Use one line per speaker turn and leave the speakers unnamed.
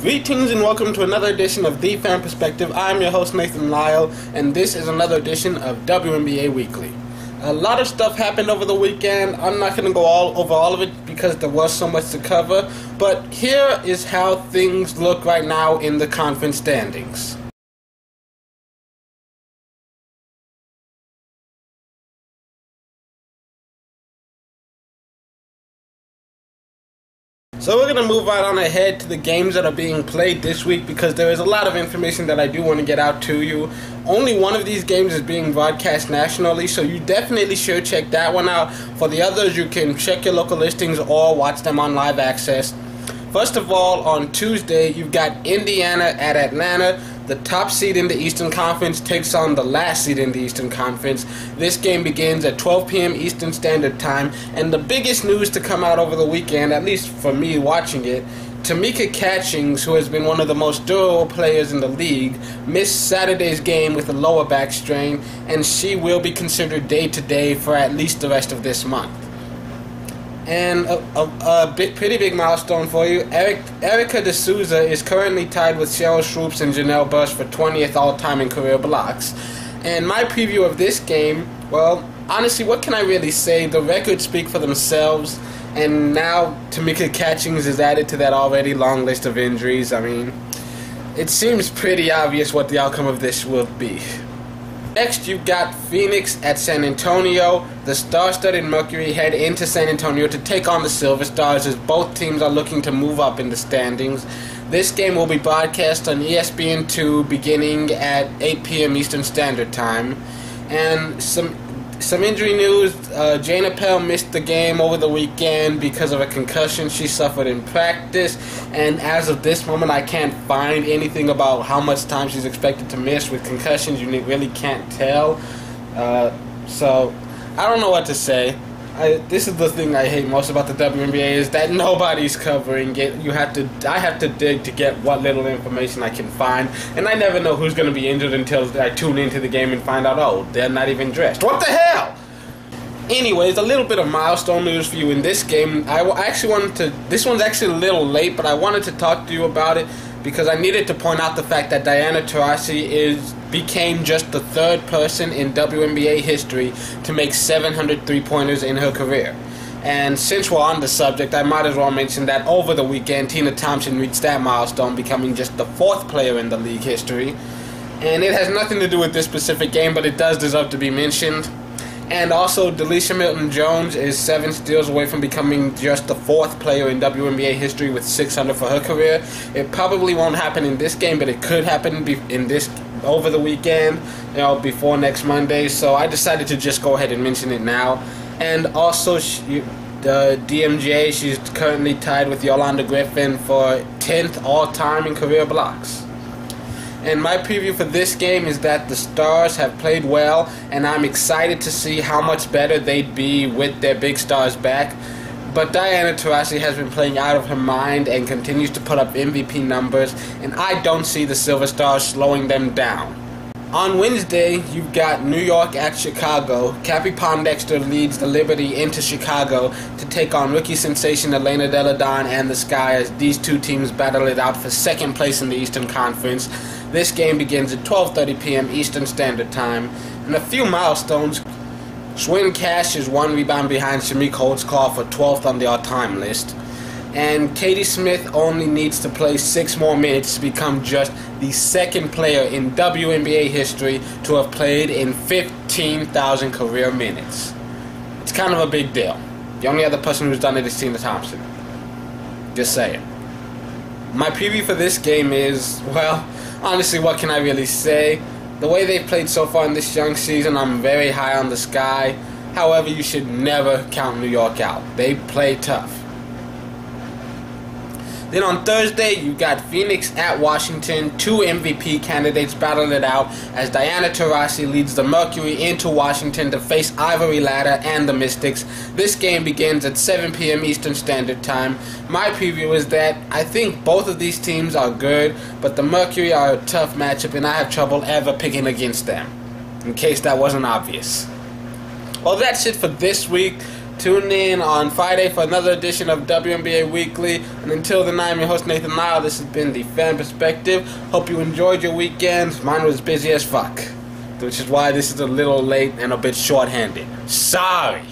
Greetings and welcome to another edition of The Fan Perspective. I'm your host Nathan Lyle, and this is another edition of WNBA Weekly. A lot of stuff happened over the weekend. I'm not going to go over all of it because there was so much to cover, but here is how things look right now in the conference standings. So we're going to move right on ahead to the games that are being played this week because there is a lot of information that I do want to get out to you. Only one of these games is being broadcast nationally, so you definitely should check that one out. For the others, you can check your local listings or watch them on live access. First of all, on Tuesday, you've got Indiana at Atlanta. The top seed in the Eastern Conference takes on the last seed in the Eastern Conference. This game begins at 12 p.m. Eastern Standard Time, and the biggest news to come out over the weekend, at least for me watching it, Tamika Catchings, who has been one of the most durable players in the league, missed Saturday's game with a lower back strain, and she will be considered day-to-day for at least the rest of this month. And a pretty big milestone for you. Erica D'Souza is currently tied with Cheryl Swoops and Janelle Bush for 20th all-time in career blocks. And my preview of this game, well, honestly, what can I really say? The records speak for themselves, and now Tamika Catchings is added to that already long list of injuries. I mean, it seems pretty obvious what the outcome of this will be. Next, you've got Phoenix at San Antonio. The star-studded Mercury head into San Antonio to take on the Silver Stars as both teams are looking to move up in the standings. This game will be broadcast on ESPN2 beginning at 8 p.m. Eastern Standard Time. And some injury news, Jana Pell missed the game over the weekend because of a concussion she suffered in practice, and as of this moment I can't find anything about how much time she's expected to miss. With concussions, you really can't tell, so I don't know what to say. This is the thing I hate most about the WNBA, is that nobody's covering it. I have to dig to get what little information I can find, and I never know who's going to be injured until I tune into the game and find out, oh, they're not even dressed. What the hell? Anyways, a little bit of milestone news for you in this game. This one's actually a little late, but I wanted to talk to you about it because I needed to point out the fact that Diana Taurasi became just the third person in WNBA history to make 700 three-pointers in her career. And since we're on the subject, I might as well mention that over the weekend, Tina Thompson reached that milestone, becoming just the fourth player in the league history. And it has nothing to do with this specific game, but it does deserve to be mentioned. And also, Delisha Milton-Jones is 7 steals away from becoming just the fourth player in WNBA history with 600 for her career. It probably won't happen in this game, but it could happen over the weekend, before next Monday. So I decided to just go ahead and mention it now. And also, the DMJ, she's currently tied with Yolanda Griffin for 10th all-time in career blocks. And my preview for this game is that the Stars have played well, and I'm excited to see how much better they'd be with their big stars back. But Diana Taurasi has been playing out of her mind and continues to put up MVP numbers, and I don't see the Silver Stars slowing them down. On Wednesday, you've got New York at Chicago. Cappie Pondexter leads the Liberty into Chicago to take on rookie sensation Elena Delle Donne and the Sky as these two teams battle it out for second place in the Eastern Conference. This game begins at 12:30 p.m. Eastern Standard Time. And a few milestones. Swin Cash is 1 rebound behind Shamik Holtzclaw for 12th on the all-time list. And Katie Smith only needs to play 6 more minutes to become just the second player in WNBA history to have played in 15,000 career minutes. It's kind of a big deal. The only other person who's done it is Tina Thompson. Just saying. My preview for this game is, well, honestly, what can I really say? The way they've played so far in this young season, I'm very high on the Sky. However, you should never count New York out. They play tough. Then on Thursday, you got Phoenix at Washington. 2 MVP candidates battling it out as Diana Taurasi leads the Mercury into Washington to face Ivory Latta and the Mystics. This game begins at 7 p.m. Eastern Standard Time. My preview is that I think both of these teams are good, but the Mercury are a tough matchup, and I have trouble ever picking against them, in case that wasn't obvious. Well, that's it for this week. Tune in on Friday for another edition of WNBA Weekly. And until then, I'm your host, Nathan Lyle. This has been the Fan Perspective. Hope you enjoyed your weekend. Mine was busy as fuck, which is why this is a little late and a bit short-handed. Sorry.